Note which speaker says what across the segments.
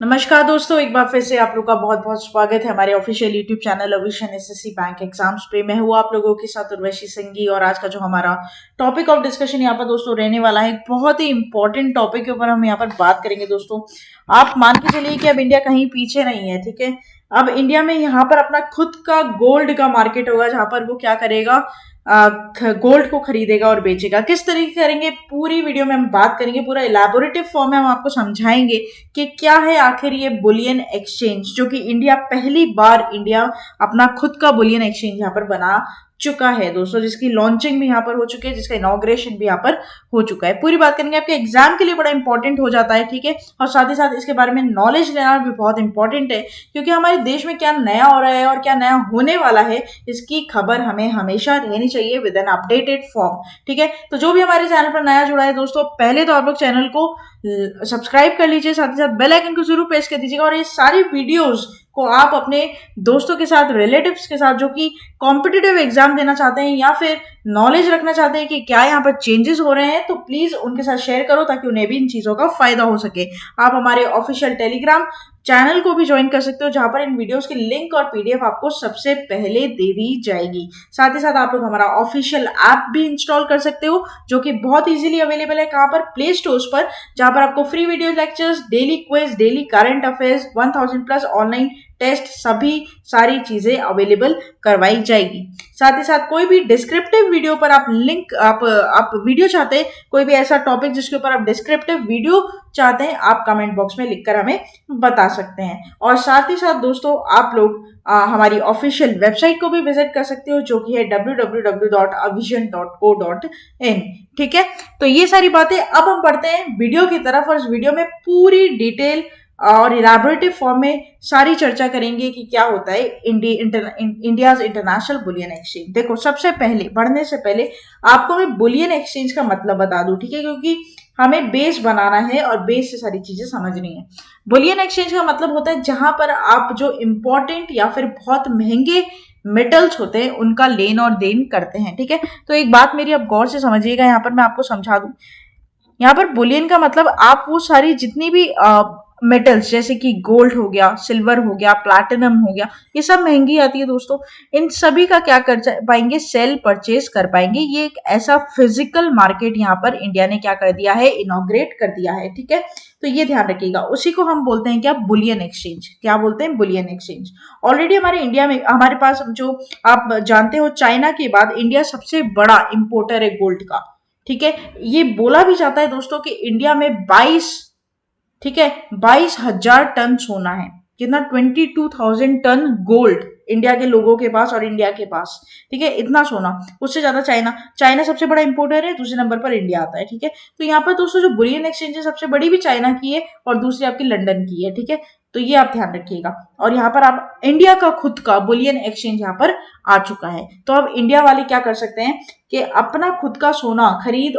Speaker 1: नमस्कार दोस्तों, एक बार फिर से आप लोग का बहुत बहुत स्वागत है हमारे ऑफिशियल यूट्यूब चैनल अविशन एसएससी बैंक एग्जाम्स पे। मैं हूँ आप लोगों के साथ उर्वशी सिंघी और आज का जो हमारा टॉपिक ऑफ डिस्कशन यहाँ पर दोस्तों रहने वाला है, एक बहुत ही इंपॉर्टेंट टॉपिक के ऊपर हम यहाँ पर बात करेंगे। दोस्तों आप मान के चलिए कि अब इंडिया कहीं पीछे नहीं है, ठीक है। अब इंडिया में यहाँ पर अपना खुद का गोल्ड का मार्केट होगा, जहां पर वो क्या करेगा, गोल्ड को खरीदेगा और बेचेगा। किस तरीके करेंगे पूरी वीडियो में हम बात करेंगे, पूरा इलेबोरेटिव फॉर्म में हम आपको समझाएंगे कि क्या है आखिर ये बुलियन एक्सचेंज, जो कि इंडिया अपना खुद का बुलियन एक्सचेंज यहाँ पर बना चुका है दोस्तों, जिसकी लॉन्चिंग भी यहाँ पर हो चुकी है, जिसका इनॉग्रेशन भी यहाँ पर हो चुका है। पूरी बात करेंगे, आपके एग्जाम के लिए बड़ा इंपॉर्टेंट हो जाता है, ठीक है। और साथ ही साथ इसके बारे में नॉलेज लेना भी बहुत इंपॉर्टेंट है, क्योंकि हमारे देश में क्या नया हो रहा है और क्या नया होने वाला है, इसकी खबर हमें हमेशा रहनी चाहिए विद एन अपडेटेड फॉर्म, ठीक है। तो जो भी हमारे चैनल पर नया जुड़ा है दोस्तों, पहले तो आप लोग चैनल को सब्सक्राइब कर लीजिए, साथ ही साथ बेल आइकन को जरूर प्रेस कर दीजिएगा और ये सारी वीडियोस को आप अपने दोस्तों के साथ, रिलेटिव्स के साथ, जो कि कॉम्पिटिटिव एग्जाम देना चाहते हैं या फिर नॉलेज रखना चाहते हैं कि क्या यहाँ पर चेंजेस हो रहे हैं, तो प्लीज उनके साथ शेयर करो ताकि उन्हें भी इन चीजों का फायदा हो सके। आप हमारे ऑफिशियल टेलीग्राम चैनल को भी ज्वाइन कर सकते हो, जहां पर इन वीडियोस की लिंक और पीडीएफ आपको सबसे पहले दे दी जाएगी। साथ ही साथ आप लोग हमारा ऑफिशियल ऐप भी इंस्टॉल कर सकते हो, जो कि बहुत इजीली अवेलेबल है। कहां पर? प्ले स्टोर्स पर, जहां पर आपको free video lectures, daily quiz, daily current affairs, 1000 plus online test, सभी सारी चीजें अवेलेबल करवाई जाएगी। साथ ही साथ कोई भी डिस्क्रिप्टिव वीडियो पर आप वीडियो चाहते हैं, कोई भी ऐसा टॉपिक जिसके ऊपर आप डिस्क्रिप्टिव वीडियो चाहते हैं, आप कमेंट बॉक्स में लिखकर हमें बता सकते हैं। और साथ ही साथ दोस्तों आप लोग हमारी ऑफिशियल वेबसाइट को भी विजिट कर सकते हो, जो कि है www.avision.co.in, ठीक है। तो ये सारी बातें अब हम पढ़ते हैं वीडियो की तरफ, और इस वीडियो में पूरी डिटेल और इलाबोरेटिव फॉर्म में सारी चर्चा करेंगे कि क्या होता है इंडियाज इंटरनेशनल बुलियन एक्सचेंज। देखो, सबसे पहले बढ़ने से पहले आपको मैं बुलियन एक्सचेंज का मतलब बता दूं, ठीक है, क्योंकि हमें बेस बनाना है और बेस से सारी चीजें समझनी है। बुलियन एक्सचेंज का मतलब होता है जहां पर आप जो इंपॉर्टेंट या फिर बहुत महंगे मेटल्स होते हैं उनका लेन और देन करते हैं, ठीक है। तो एक बात मेरी आप गौर से समझिएगा, यहाँ पर मैं आपको समझा दूं। यहाँ पर बुलियन का मतलब आप वो सारी जितनी भी मेटल्स, जैसे कि गोल्ड हो गया, सिल्वर हो गया, प्लैटिनम हो गया, ये सब महंगी आती है दोस्तों, इन सभी का क्या कर पाएंगे, सेल परचेज कर पाएंगे। ये एक ऐसा फिजिकल मार्केट यहाँ पर इंडिया ने क्या कर दिया है, इनॉग्रेट कर दिया है, ठीक है। तो ये ध्यान रखिएगा, उसी को हम बोलते हैं क्या, बुलियन एक्सचेंज। क्या बोलते हैं? Bullion exchange. ऑलरेडी हमारे इंडिया में, हमारे पास जो आप जानते हो, चाइना के बाद इंडिया सबसे बड़ा इंपोर्टर है गोल्ड का, ठीक है। ये बोला भी जाता है दोस्तों कि इंडिया में 22, ठीक है, 22,000 टन सोना है। कितना? 22,000 टन गोल्ड इंडिया के लोगों के पास और इंडिया के पास, ठीक है, इतना सोना। उससे ज्यादा चाइना सबसे बड़ा इंपोर्टर है, दूसरे नंबर पर इंडिया आता है, ठीक है। तो यहाँ पर दोस्तों जो बुलियन एक्सचेंज है, सबसे बड़ी भी चाइना की है और दूसरी आपकी लंदन की है, ठीक है। तो ये आप ध्यान रखिएगा। और यहाँ पर आप इंडिया का खुद का बुलियन एक्सचेंज यहाँ पर आ चुका है। तो अब इंडिया वाले क्या कर सकते हैं कि अपना खुद का सोना खरीद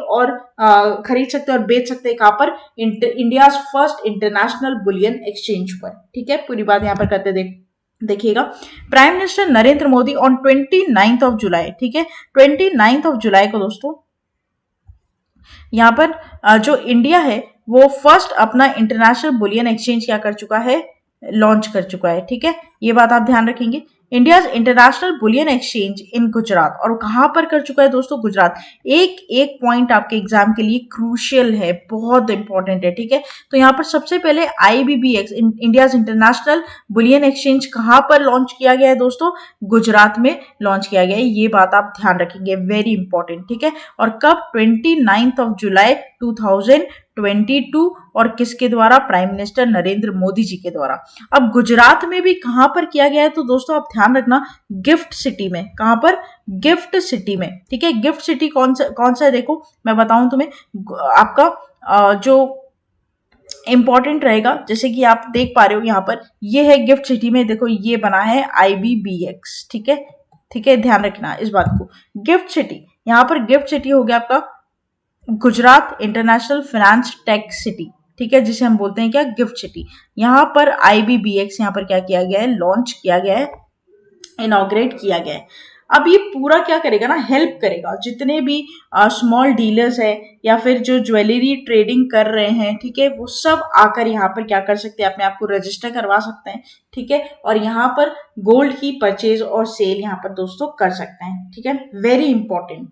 Speaker 1: सकते हैं और बेच सकते हैं। कहां पर? India first international bullion exchange पर, ठीक है। पूरी बात यहाँ पर करते देखिएगा। Prime minister Narendra Modi on 29 of July, ठीक है, 29 ऑफ जुलाई को दोस्तों यहाँ पर जो इंडिया है वो फर्स्ट अपना इंटरनेशनल बुलियन एक्सचेंज क्या कर चुका है, लॉन्च कर चुका है, ठीक है। ये बात आप ध्यान रखेंगे। इंडियाज इंटरनेशनल बुलियन एक्सचेंज इन गुजरात, और कहां पर कर चुका है दोस्तों? गुजरात। एक एक पॉइंट आपके एग्जाम के लिए क्रूशियल है, बहुत इंपॉर्टेंट है, ठीक है। तो यहाँ पर सबसे पहले IBBX, India's international bullion exchange कहां पर लॉन्च किया गया है दोस्तों? गुजरात में लॉन्च किया गया है। ये बात आप ध्यान रखेंगे, वेरी इंपॉर्टेंट, ठीक है। और कब? 29 ऑफ जुलाई 2022, और किसके द्वारा? प्राइम मिनिस्टर नरेंद्र मोदी जी के द्वारा। अब गुजरात में भी कहां पर किया गया है तो दोस्तों आप ध्यान रखना, गिफ्ट सिटी में। कहां पर? गिफ्ट सिटी में, ठीक है। गिफ्ट सिटी कौन सा है, देखो मैं बताऊं तुम्हें। आपका जो इंपॉर्टेंट रहेगा, जैसे कि आप देख पा रहे हो यहाँ पर, ये है गिफ्ट सिटी में, देखो ये बना है IBBX, ठीक है, ठीक है, ध्यान रखना इस बात को। गिफ्ट सिटी, यहाँ पर गिफ्ट सिटी हो गया आपका Gujarat international finance tech city, ठीक है, जिसे हम बोलते हैं क्या, गिफ्ट सिटी। यहाँ पर IBBX यहाँ पर क्या किया गया है, लॉन्च किया गया है, इनॉग्रेट किया गया है। अब ये पूरा क्या करेगा ना, हेल्प करेगा जितने भी स्मॉल डीलर्स है या फिर जो ज्वेलरी ट्रेडिंग कर रहे हैं, ठीक है, वो सब आकर यहाँ पर क्या कर सकते हैं, अपने आप को रजिस्टर करवा सकते हैं, ठीक है, और यहाँ पर गोल्ड की परचेज और सेल यहाँ पर दोस्तों कर सकते हैं, ठीक है, वेरी इंपॉर्टेंट।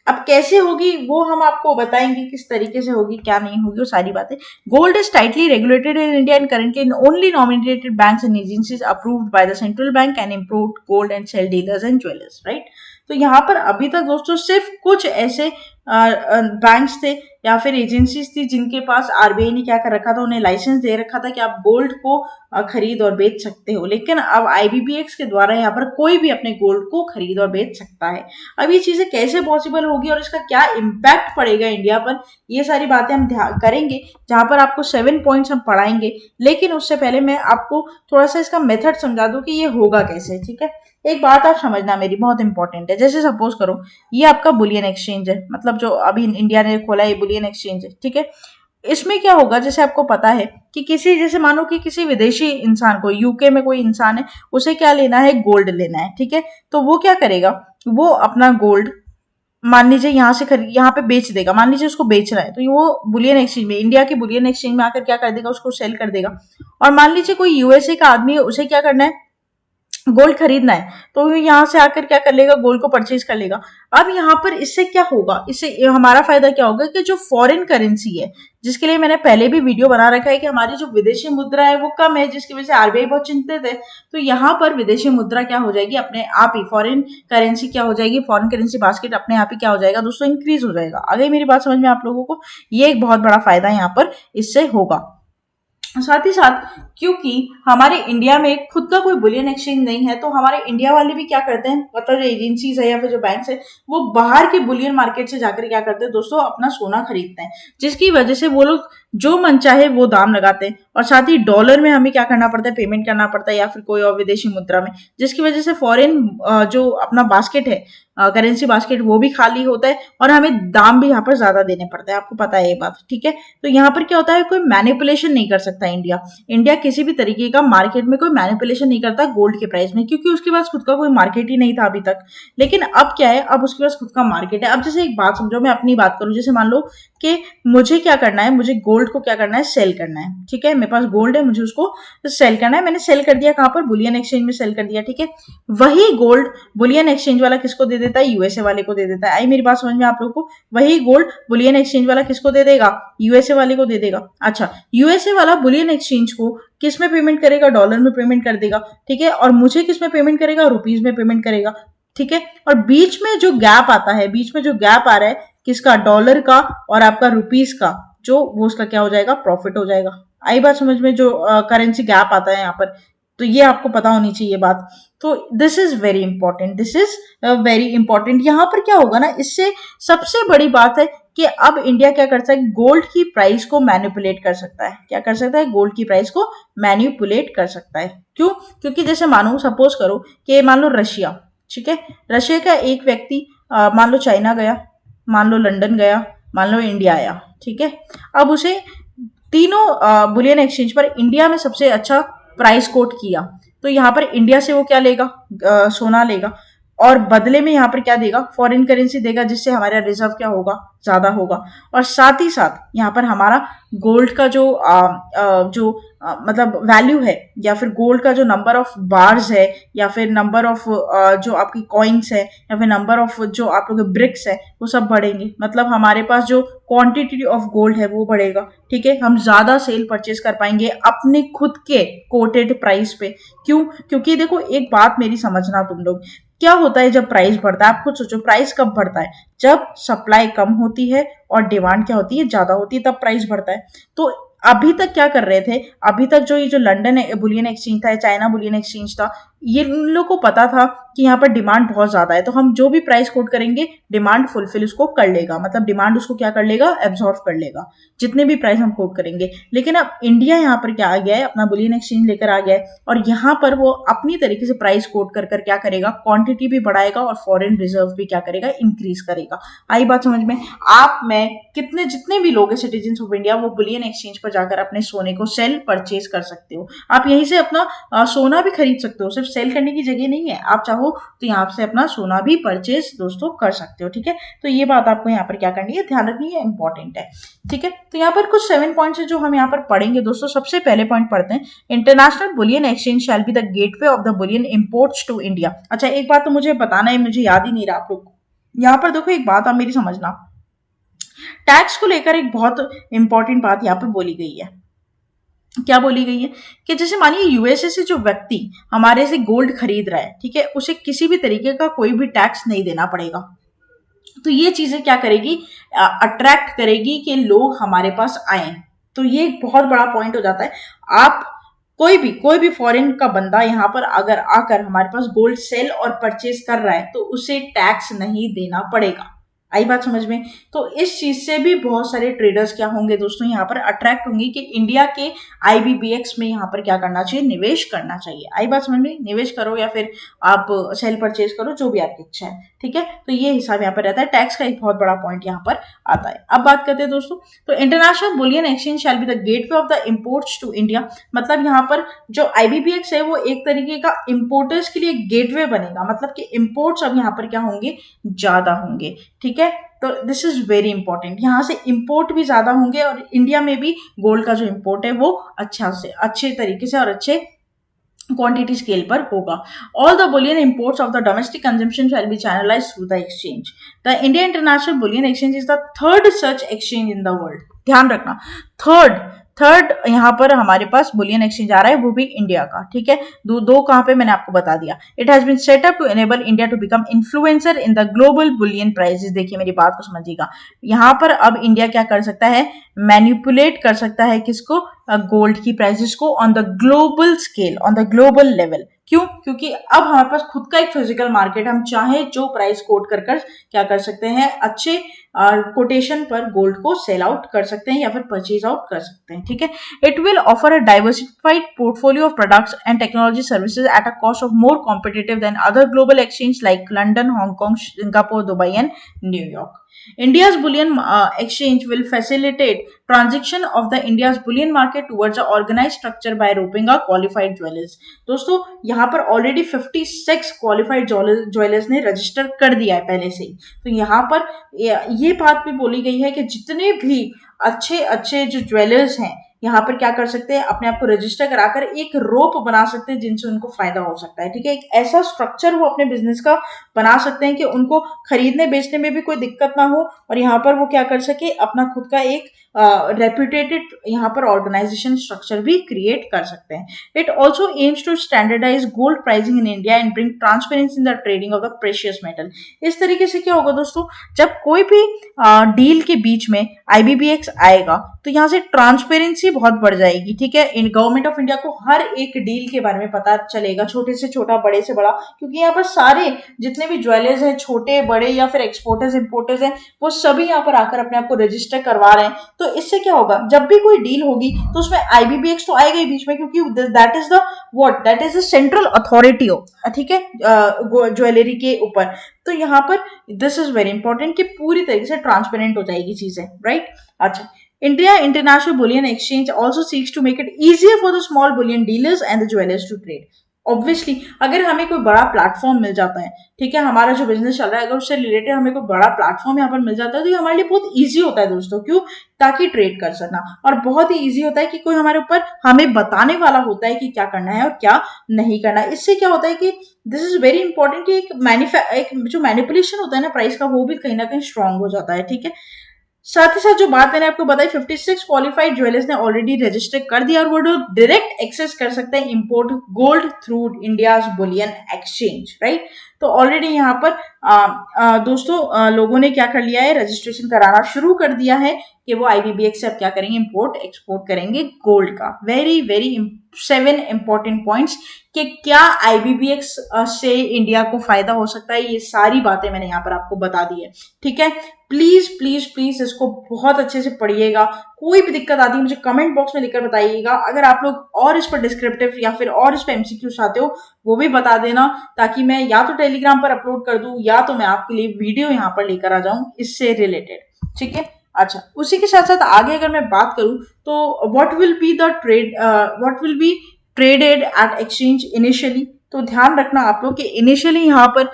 Speaker 1: अब कैसे होगी वो हम आपको बताएंगे, किस तरीके से होगी क्या नहीं होगी वो सारी बातें। Gold is tightly regulated in India and currently only nominated banks and agencies approved by the central bank and improved gold and sale dealers and jewellers, right. तो यहाँ पर अभी तक दोस्तों सिर्फ कुछ ऐसे बैंक्स थे या फिर एजेंसीज थी जिनके पास आरबीआई ने क्या कर रखा था, उन्हें लाइसेंस दे रखा था कि आप गोल्ड को खरीद और बेच सकते हो, लेकिन अब आईबीपीएक्स के द्वारा यहाँ पर कोई भी अपने गोल्ड को खरीद और बेच सकता है। अब ये चीजें कैसे पॉसिबल होगी और इसका क्या इम्पैक्ट पड़ेगा इंडिया पर, ये सारी बातें हम करेंगे, जहां पर आपको 7 पॉइंट्स हम पढ़ाएंगे। लेकिन उससे पहले मैं आपको थोड़ा सा इसका मेथड समझा दूं कि ये होगा कैसे, ठीक है। एक बात आप समझना मेरी बहुत इंपॉर्टेंट है, जैसे सपोज करो ये आपका बुलियन एक्सचेंज है, मतलब जो अभी इंडिया ने खोला है बुलियन एक्सचेंज है, ठीक है। इसमें क्या होगा, जैसे आपको पता है कि किसी, जैसे मानो कि किसी विदेशी इंसान को, यूके में कोई इंसान है, उसे क्या लेना है, गोल्ड लेना है, ठीक है। तो वो क्या करेगा, वो अपना गोल्ड मान लीजिए यहाँ से खरीद, यहाँ पे बेच देगा, मान लीजिए उसको बेचना है, तो वो बुलियन एक्सचेंज में, इंडिया के बुलियन एक्सचेंज में आकर क्या कर देगा, उसको सेल कर देगा। और मान लीजिए कोई यूएसए का आदमी है, उसे क्या करना है, गोल्ड खरीदना है, तो यहाँ से आकर क्या कर लेगा, गोल्ड को परचेज कर लेगा। अब यहाँ पर इससे क्या होगा, इससे हमारा फायदा क्या होगा कि जो फॉरेन करेंसी है, जिसके लिए मैंने पहले भी वीडियो बना रखा है कि हमारी जो विदेशी मुद्रा है वो कम है, जिसकी वजह से आरबीआई बहुत चिंतित है। तो यहाँ पर विदेशी मुद्रा क्या हो जाएगी, अपने आप ही फॉरेन करेंसी क्या हो जाएगी, फॉरेन करेंसी बास्केट अपने आप ही क्या हो जाएगा दोस्तों, इंक्रीज हो जाएगा। आ गई मेरी बात समझ में आप लोगों को, ये एक बहुत बड़ा फायदा यहाँ पर इससे होगा। साथ ही साथ क्योंकि हमारे इंडिया में खुद का कोई बुलियन एक्सचेंज नहीं है, तो हमारे इंडिया वाले भी क्या करते हैं, मतलब जो एजेंसीज है या फिर जो बैंक्स है, वो बाहर के बुलियन मार्केट से जाकर क्या करते हैं दोस्तों, अपना सोना खरीदते हैं, जिसकी वजह से वो लोग जो मन चाहे वो दाम लगाते हैं। और साथ ही डॉलर में हमें क्या करना पड़ता है, पेमेंट करना पड़ता है, या फिर कोई और विदेशी मुद्रा में, जिसकी वजह से फॉरेन जो अपना बास्केट है, करेंसी बास्केट, वो भी खाली होता है और हमें दाम भी यहाँ पर ज्यादा देने पड़ते हैं, आपको पता है ये बात, ठीक है। तो यहाँ पर क्या होता है, कोई मैनिपुलेशन नहीं कर सकता इंडिया किसी भी तरीके का मार्केट में कोई मैनिपुलेशन नहीं करता गोल्ड के प्राइस में, क्योंकि उसके पास खुद का कोई मार्केट ही नहीं था अभी तक। लेकिन अब क्या है, अब उसके पास खुद का मार्केट है। अब जैसे एक बात समझो, मैं अपनी बात करूं, जैसे मान लो कि मुझे क्या करना है, मुझे गोल्ड को क्या करना है, सेल करना है, ठीक है। मेरे पास गोल्ड है, मुझे उसको सेल करना है, मैंने सेल कर दिया, कहां पर, बुलियन एक्सचेंज में सेल कर दिया, ठीक है। वही गोल्ड बुलियन एक्सचेंज वाला किसको दे देता है, यूएसए वाले को दे देता है। आई मेरी बात समझ में आप लोगों को, वही गोल्ड बुलियन एक्सचेंज वाला किसको दे देगा, यूएसए वाले को दे देगा। अच्छा, यूएसए वाला बुलियन एक्सचेंज को किस में पेमेंट करेगा, डॉलर में पेमेंट कर देगा, ठीक है। और मुझे किस में पेमेंट करेगा, रुपीज में पेमेंट करेगा, ठीक है। और बीच में जो गैप आता है, बीच में जो गैप आ रहा है किसका, डॉलर का और आपका रुपीज का, जो वो उसका क्या हो जाएगा, प्रॉफिट हो जाएगा। आई बात समझ में, जो करेंसी गैप आता है यहाँ पर, तो ये आपको पता होनी चाहिए बात। तो this is very important, this is very important. यहाँ पर क्या होगा ना, इससे सबसे बड़ी बात है कि अब इंडिया क्या कर सकता है, गोल्ड की प्राइस को मैनिपुलेट कर सकता है। क्या कर सकता है, गोल्ड की प्राइस को मैनिपुलेट कर सकता है। क्यों, क्योंकि जैसे मानो, सपोज करो कि मान लो रशिया, ठीक है, रशिया का एक व्यक्ति मान लो चाइना गया, मान लो लंदन गया, मान लो इंडिया आया, ठीक है। अब उसे तीनों बुलियन एक्सचेंज पर इंडिया में सबसे अच्छा प्राइस कोट किया, तो यहाँ पर इंडिया से वो क्या लेगा, सोना लेगा, और बदले में यहाँ पर क्या देगा, फॉरेन करेंसी देगा, जिससे हमारा रिजर्व क्या होगा, ज्यादा होगा। और साथ ही साथ यहाँ पर हमारा गोल्ड का जो मतलब वैल्यू है, या फिर गोल्ड का जो नंबर ऑफ बार्स है, या फिर नंबर ऑफ जो आपकी कॉइन्स है, या फिर नंबर ऑफ जो आप लोग ब्रिक्स है, वो सब बढ़ेंगे। मतलब हमारे पास जो क्वांटिटी ऑफ गोल्ड है वो बढ़ेगा, ठीक है। हम ज्यादा सेल परचेज कर पाएंगे अपने खुद के कोटेड प्राइस पे। क्यों, क्योंकि देखो एक बात मेरी समझना तुम लोग, क्या होता है जब प्राइस बढ़ता है, आप खुद सोचो, प्राइस कब बढ़ता है, जब सप्लाई कम होती है और डिमांड क्या होती है, ज्यादा होती है, तब प्राइस बढ़ता है। तो अभी तक क्या कर रहे थे, अभी तक जो ये जो लंदन बुलियन एक्सचेंज था, चाइना बुलियन एक्सचेंज था, ये इन लोगों को पता था कि यहाँ पर डिमांड बहुत ज्यादा है, तो हम जो भी प्राइस कोट करेंगे डिमांड फुलफिल उसको कर लेगा, मतलब डिमांड उसको क्या कर लेगा, एब्जॉर्व कर लेगा, जितने भी प्राइस हम कोट करेंगे। लेकिन अब इंडिया यहाँ पर क्या आ गया है, अपना बुलियन एक्सचेंज लेकर आ गया है, और यहाँ पर वो अपनी तरीके से प्राइस कोट कर कर क्या करेगा, क्वांटिटी भी बढ़ाएगा और फॉरेन रिजर्व भी क्या करेगा, इंक्रीज करेगा। आई बात समझ में, आप मैं कितने जितने भी लोग हैं सिटीजन ऑफ इंडिया, वो बुलियन एक्सचेंज पर जाकर अपने सोने को सेल परचेज कर सकते हो। आप यहीं से अपना सोना भी खरीद सकते हो, सिर्फ सेल करने की जगह नहीं है, आप चाहो तो यहाँ से अपना सोना भी परचेज दोस्तों कर सकते हो, ठीक है। तो ये बात आपको यहाँ पर क्या करनी है, ध्यान रखनी है, इंपॉर्टेंट है, ठीक है। तो यहाँ पर कुछ 7 पॉइंट्स है जो हम यहाँ पर पढ़ेंगे दोस्तों। सबसे पहले पॉइंट पढ़ते हैं, international bullion exchange shall be the gateway of the bullion imports to India. अच्छा, एक बात तो मुझे बताना है, मुझे याद ही नहीं रहा आप लोग, यहाँ पर देखो एक बात आप मेरी समझना, टैक्स को लेकर एक बहुत इंपॉर्टेंट बात यहाँ पर बोली गई है। क्या बोली गई है कि जैसे मानिए यूएसए से जो व्यक्ति हमारे से गोल्ड खरीद रहा है, ठीक है, उसे किसी भी तरीके का कोई भी टैक्स नहीं देना पड़ेगा। तो ये चीजें क्या करेगी, अट्रैक्ट करेगी कि लोग हमारे पास आए। तो ये एक बहुत बड़ा पॉइंट हो जाता है। आप कोई भी फॉरेन का बंदा यहाँ पर अगर आकर हमारे पास गोल्ड सेल और परचेज कर रहा है तो उसे टैक्स नहीं देना पड़ेगा। आई बात समझ में? तो इस चीज से भी बहुत सारे ट्रेडर्स क्या होंगे दोस्तों, यहाँ पर अट्रैक्ट होंगे कि इंडिया के आईबीबीएक्स में यहाँ पर क्या करना चाहिए, निवेश करना चाहिए। आई बात समझ में? निवेश करो या फिर आप सेल परचेज करो, जो भी आपकी इच्छा है, ठीक है। तो ये हिसाब यहाँ पर रहता है, टैक्स का एक बहुत बड़ा पॉइंट यहाँ पर आता है। अब बात करते हैं दोस्तों, तो international bullion exchange shall be the gateway of the imports to India. मतलब यहाँ पर जो आईबीबीएक्स है वो एक तरीके का इंपोर्टर्स के लिए गेटवे बनेगा, मतलब कि इंपोर्ट्स अब यहाँ पर क्या होंगे, ज्यादा होंगे, ठीक है। तो दिस इज वेरी इंपॉर्टेंट, यहाँ से इंपोर्ट भी ज्यादा होंगे और इंडिया में भी गोल्ड का जो इंपोर्ट है वो अच्छे तरीके से और अच्छे क्वांटिटी स्केल पर होगा। All the bullion imports of the domestic consumption shall be channelised through the exchange. The India international bullion exchange is the third such exchange in the world. ध्यान रखना, थर्ड यहाँ पर हमारे पास बुलियन एक्सचेंज आ रहा है, वो भी इंडिया का, ठीक है। दो कहाँ पे मैंने आपको बता दिया। It has been set up to enable India to become influencer in the global bullion prices. देखिए मेरी बात को समझिएगा, यहाँ पर अब इंडिया क्या कर सकता है, मैनिपुलेट कर सकता है किसको, गोल्ड की प्राइसेस को on the global scale, on the global level. क्यों? क्योंकि अब हमारे पास खुद का एक फिजिकल मार्केट, हम चाहे जो प्राइस कोट कर क्या कर सकते हैं, अच्छे कोटेशन पर गोल्ड को सेल आउट कर सकते हैं या फिर परचेज आउट कर सकते हैं, ठीक है। It will offer a diversified portfolio of products and technology services at a cost of more competitive than other global exchange like London, Hong Kong, Singapore, Dubai and New York. India's bullion exchange will facilitate transaction of the India's bullion market towards a organized structure by roping a qualified jewelers। दोस्तों यहाँ पर already 56 qualified jewellers ने register कर दिया है पहले से ही। तो यहाँ पर ये बात भी बोली गई है कि जितने भी अच्छे जो ज्वेलर्स हैं यहाँ पर क्या कर सकते हैं, अपने आप को रजिस्टर कराकर एक रोप बना सकते हैं जिनसे उनको फायदा हो सकता है, ठीक है। एक ऐसा स्ट्रक्चर वो अपने बिजनेस का बना सकते हैं कि उनको खरीदने बेचने में भी कोई दिक्कत ना हो और यहाँ पर वो क्या कर सके, अपना खुद का एक रेप्यूटेटेड यहाँ पर ऑर्गेनाइजेशन स्ट्रक्चर भी क्रिएट कर सकते हैं। It also aims to standardise gold pricing in India and bring transparency in the trading of the precious metal. इस तरीके से क्या होगा दोस्तों, जब कोई भी डील के बीच में आईबीबीएक्स आएगा तो यहाँ से ट्रांसपेरेंसी बहुत बढ़ जाएगी, ठीक है। इन गवर्नमेंट ऑफ इंडिया को हर एक डील के बारे में पता चलेगा, छोटे से छोटा, बड़े से बड़ा, क्योंकि यहाँ पर सारे जितने भी ज्वेलर्स हैं, छोटे बड़े या फिर एक्सपोर्टर्स इंपोर्टर्स हैं, वो सभी यहाँ पर आकर अपने आप को रजिस्टर करवा रहे हैं। तो इससे क्या होगा, जब भी कोई डील होगी तो उसमें आईबीबीएक्स तो आएगा ही बीच में, क्योंकि that is the central authority, ठीक है, ज्वेलरी के ऊपर। तो यहाँ पर दिस इज वेरी इंपॉर्टेंट कि पूरी तरीके से ट्रांसपेरेंट हो जाएगी चीजें, राइट। अच्छा, India International Bullion Exchange also seeks to make it easier for the small bullion dealers and the jewelers to trade. Obviously अगर हमें कोई बड़ा प्लेटफॉर्म मिल जाता है, ठीक है, हमारा जो बिजनेस चल रहा है अगर उससे रिलेटेड हमें कोई बड़ा प्लेटफॉर्म यहाँ पर मिल जाता है तो ये हमारे लिए बहुत इजी होता है दोस्तों। क्यों? ताकि ट्रेड कर सकना, और बहुत ही इजी होता है कि कोई हमारे ऊपर हमें बताने वाला होता है कि क्या करना है और क्या नहीं करना है। इससे क्या होता है कि दिस इज वेरी इंपॉर्टेंट कि एक जो मैनिपुलेशन होता है ना प्राइस का, वो भी कहीं ना कहीं स्ट्रांग हो जाता है, ठीक है। साथ ही साथ जो बात मैंने आपको बताई, 56 क्वालिफाइड ज्वेलर्स ने ऑलरेडी रजिस्टर कर दिया और वो डायरेक्ट एक्सेस कर सकते हैं import gold through India's bullion exchange, right. तो ऑलरेडी यहाँ पर दोस्तों लोगों ने क्या कर लिया है, रजिस्ट्रेशन कराना शुरू कर दिया है कि वो आईबीबीएक्स से अब क्या करेंगे, इंपोर्ट एक्सपोर्ट करेंगे गोल्ड का। वेरी 7 इंपॉर्टेंट पॉइंट्स कि क्या आईबीबीएक्स से इंडिया को फायदा हो सकता है, ये सारी बातें मैंने यहाँ पर आपको बता दी है, ठीक है। प्लीज इसको बहुत अच्छे से पढ़िएगा। कोई भी दिक्कत आती है मुझे कमेंट बॉक्स में लिखकर बताइएगा। अगर आप लोग और इस पर डिस्क्रिप्टिव या फिर और इस पर एमसीक्यू चाहते हो वो भी बता देना, ताकि मैं या तो टेलीग्राम पर अपलोड कर दूं या तो मैं आपके लिए वीडियो यहाँ पर लेकर आ जाऊं इससे रिलेटेड, ठीक है। अच्छा, उसी के साथ साथ आगे अगर मैं बात करूं तो what will be traded at exchange initially, तो ध्यान रखना आप लोग कि इनिशियली यहाँ पर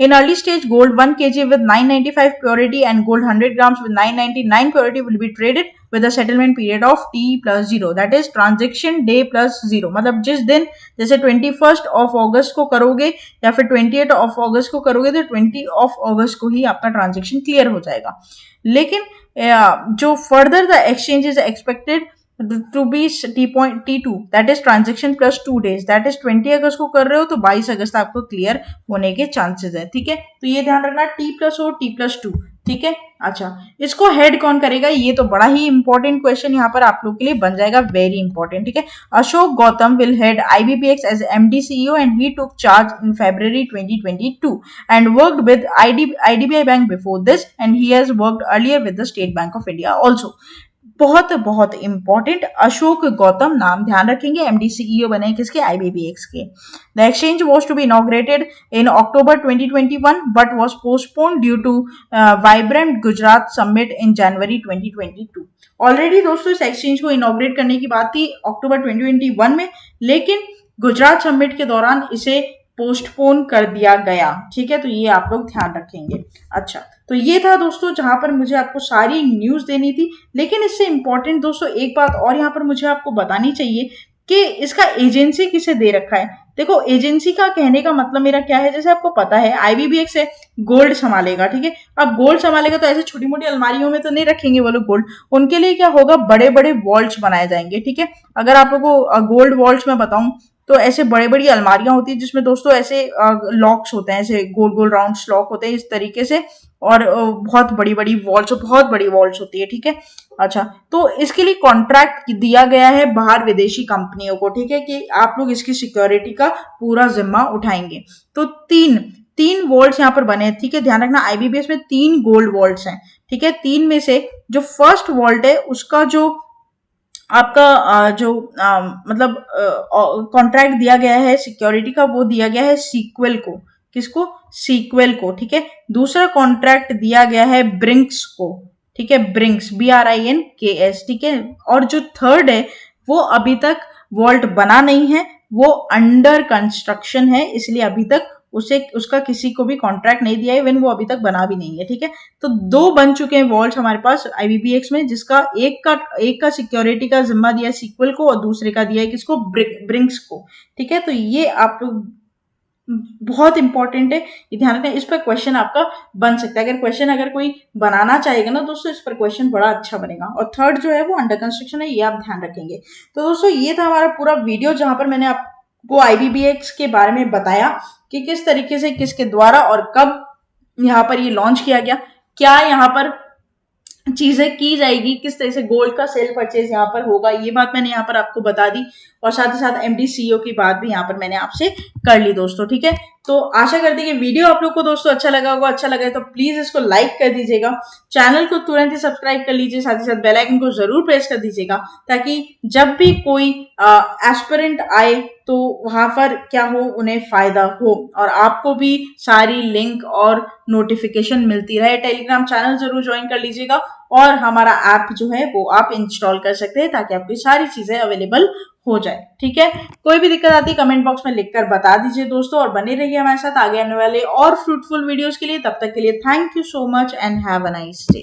Speaker 1: in early stage gold 1 kg with 995 purity and gold 100 grams with 999 purity will be traded with a settlement period of t plus 0, that is transaction day plus 0। मतलब जिस दिन जैसे 21 अगस्त को करोगे या फिर 28 अगस्त को करोगे तो 20 अगस्त को ही आपका ट्रांजेक्शन क्लियर हो जाएगा। लेकिन जो further the exchange is expected to be T2, that is transaction plus 2 days, that is 20 अगस्त को कर रहे हो तो 22 अगस्त आपको क्लियर होने के चांसेस है। ठीक है, तो ये ध्यान रखना T प्लस हो T प्लस 2। ठीक है, अच्छा इसको हेड कौन करेगा, ये तो बड़ा ही इंपॉर्टेंट क्वेश्चन यहाँ पर आप लोग के लिए बन जाएगा, वेरी इंपॉर्टेंट। ठीक है, Ashok Gautam will head IBPX as MD CEO and he took charge in February 2022 and worked with IDBI Bank before this and he has worked earlier with the State Bank of India also। बहुत बहुत important, Ashok Gautam नाम ध्यान रखेंगे, MD CEO बने किसके, IBPX के। The exchange was to be inaugurated in October 2021 but was postpone due to vibrant Gujarat summit in January 2022। Already दोस्तों इस एक्सचेंज को इनॉग्रेट करने की बात थी अक्टूबर 2021 में, लेकिन गुजरात समिट के दौरान इसे पोस्टपोन कर दिया गया। ठीक है, तो ये आप लोग ध्यान रखेंगे। अच्छा, तो ये था दोस्तों जहां पर मुझे आपको सारी न्यूज देनी थी, लेकिन इससे इंपॉर्टेंट दोस्तों एक बात और यहां पर मुझे आपको बतानी चाहिए कि इसका एजेंसी किसे दे रखा है। देखो एजेंसी का कहने का मतलब मेरा क्या है, जैसे आपको पता है IBPX से गोल्ड संभालेगा। ठीक है, अब गोल्ड संभालेगा तो ऐसे छोटी मोटी अलमारियों में तो नहीं रखेंगे वो लोग गोल्ड, उनके लिए क्या होगा, बड़े बड़े वॉल्ट्स बनाए जाएंगे। ठीक है, अगर आप लोगों को गोल्ड वॉल्ट्स में बताऊं तो ऐसे बड़े बड़ी अलमारियां होती है जिसमें दोस्तों ऐसे लॉक्स होते हैं, ऐसे गोल गोल राउंड लॉक होते हैं इस तरीके से, और बहुत बड़ी बड़ी वॉल्स, बहुत बड़ी वॉल्स होती है। ठीक है, अच्छा तो इसके लिए कॉन्ट्रैक्ट दिया गया है बाहर विदेशी कंपनियों को। ठीक है, कि आप लोग इसकी सिक्योरिटी का पूरा जिम्मा उठाएंगे। तो तीन वॉल्ट्स यहाँ पर बने हैं। ठीक है, ध्यान रखना IBPS में 3 गोल्ड वॉल्ट्स हैं। ठीक है, 3 में से जो फर्स्ट वॉल्ट है उसका जो आपका मतलब कॉन्ट्रैक्ट दिया गया है सिक्योरिटी का, वो दिया गया है सीक्वेल को। किसको, सीक्वेल को। ठीक है, दूसरा कॉन्ट्रैक्ट दिया गया है ब्रिंक्स को। ठीक है, ब्रिंक्स BRINKS। ठीक है, और जो थर्ड है वो अभी तक वॉल्ट बना नहीं है, वो अंडर कंस्ट्रक्शन है, इसलिए अभी तक उसे उसका किसी को भी कॉन्ट्रैक्ट नहीं दिया है, इवन वो अभी तक बना भी नहीं है। ठीक है, तो 2 बन चुके हैं वॉल्ट हमारे पास IBPX में, जिसका एक का सिक्योरिटी का जिम्मा दिया है सीक्वल को और दूसरे का दिया है किसको, ब्रिंक्स को। ठीक है, तो ये आप लोग बहुत इंपॉर्टेंट है, ये ध्यान रखना, इस पर क्वेश्चन आपका बन सकता है। अगर कोई बनाना चाहेगा ना दोस्तों, इस पर क्वेश्चन बड़ा अच्छा बनेगा। और थर्ड जो है वो अंडर कंस्ट्रक्शन है, ये आप ध्यान रखेंगे। तो दोस्तों ये था हमारा पूरा वीडियो जहां पर मैंने आपको IBPX के बारे में बताया कि किस तरीके से, किसके द्वारा और कब यहाँ पर ये लॉन्च किया गया, क्या यहाँ पर चीजें की जाएगी, किस तरह से गोल्ड का सेल परचेज यहाँ पर होगा, ये बात मैंने यहाँ पर आपको बता दी, और साथ ही साथ MD CEO की बात भी यहाँ पर मैंने आपसे कर ली दोस्तों। ठीक है, तो आशा करती है कि वीडियो आप लोग को दोस्तों अच्छा लगा होगा। अच्छा लगा तो प्लीज इसको लाइक कर दीजिएगा, चैनल को तुरंत ही सब्सक्राइब कर लीजिए, साथ ही साथ बेल आइकन को जरूर प्रेस कर दीजिएगा, ताकि जब भी कोई एस्पिरेंट आए तो वहां पर क्या हो, उन्हें फायदा हो और आपको भी सारी लिंक और नोटिफिकेशन मिलती रहे। टेलीग्राम चैनल जरूर ज्वाइन कर लीजिएगा और हमारा ऐप जो है वो आप इंस्टॉल कर सकते हैं, ताकि आपकी सारी चीजें अवेलेबल हो जाए। ठीक है, कोई भी दिक्कत आती है कमेंट बॉक्स में लिखकर बता दीजिए दोस्तों, और बने रहिए हमारे साथ आगे आने वाले और फ्रूटफुल वीडियोस के लिए। तब तक के लिए thank you so much and have a nice day.